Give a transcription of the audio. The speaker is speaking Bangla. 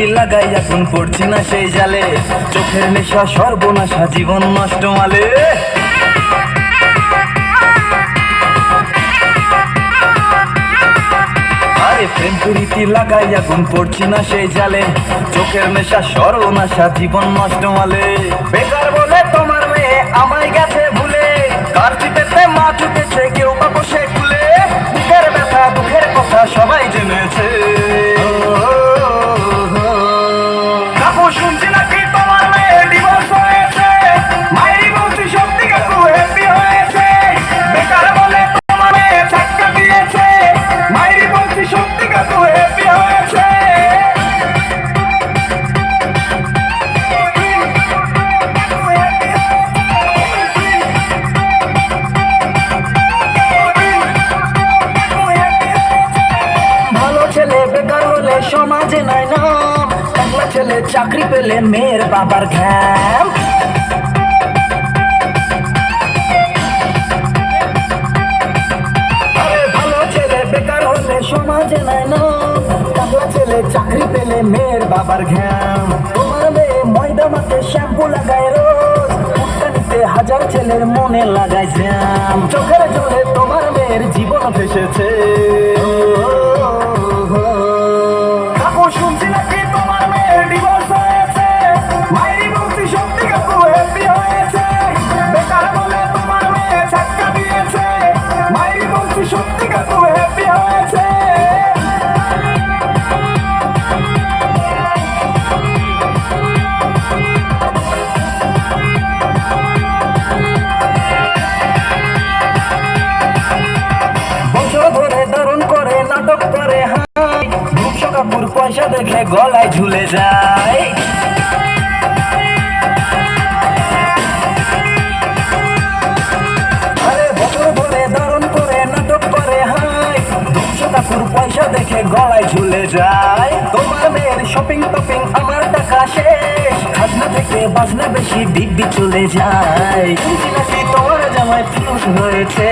প্রীতি লাগাই এখন পড়ছি না সেই জালে, চোখের নেশা সর্বনাশা জীবন নষ্ট মালে। আরে প্রেম প্রীতি লাগাই এখন পড়ছি না সেই জালে, চোখের নেশা সর্বনাশা জীবন নষ্ট মালে। বেকার বলে তোমার মেয়ে আমায় গেছে ভুলে, কার চিতেতে মা ছুটেছে কেউ বা বসে খুলে, বুকের ব্যথা দুঃখের কথা সবাই জেনেছে। কাকু শুনছি নাকি তোমার মেয়ে ডিভোর্স হয়েছে, মায়েরই বলছি সত্যি কাকু হ্যাপি হয়েছে। বেকার বলে তোমার মেয়ে ধাক্কা দিয়েছে, মায়েরই বলছি সত্যি কাকু হ্যাপি হয়েছে। ভালো ছেলে বেকার হলে সমাজে নাই নাম, একলা ছেলে চাকরি পেলে মেয়ের বাবার ঘ্যাম। আরে ভালো ছেলে বেকার হলে সমাজে নাই নাম, একলা ছেলে চাকরি পেলে মেয়ের বাবার ঘ্যাম। তোমার মেয়ে ময়দা মাখে শ্যাম্পু লাগায় রোজ, ফুটকানিতে হাজার ছেলের মনে লাগায় জ্যাম। চোখের জলে তোমার মেয়ের জীবন ভেসেছে। কাকু শুনছি নাকি তোমার মেয়ের ডিভোর্স হয়েছে, মায়েরই বলছি সত্যি কাকু হ্যাপি হয়েছে। বেকার বলে তোমার মেয়ে ধাক্কা দিয়েছে, মায়েরই বলছি সত্যি কাকু হ্যাপি হয়েছে। বছর ধরে দারুণ করে নাটক করে হাই, রূপসা কাপুর পয়সা দেখে গলায় ঝুলে যায়। আরে বছর ধরে দারুণ করে নাটক করে হাই, রূপসা কাপুর পয়সা দেখে গলায় ঝুলে যায়। তোমার মেয়ের শপিং টপিং আমার টাকা শেষ, খাজনা থেকে বাজনা বেশি দিব্যি চলে যায়। শুনছি নাকি তোমার জামাই ফিউজ হয়েছে।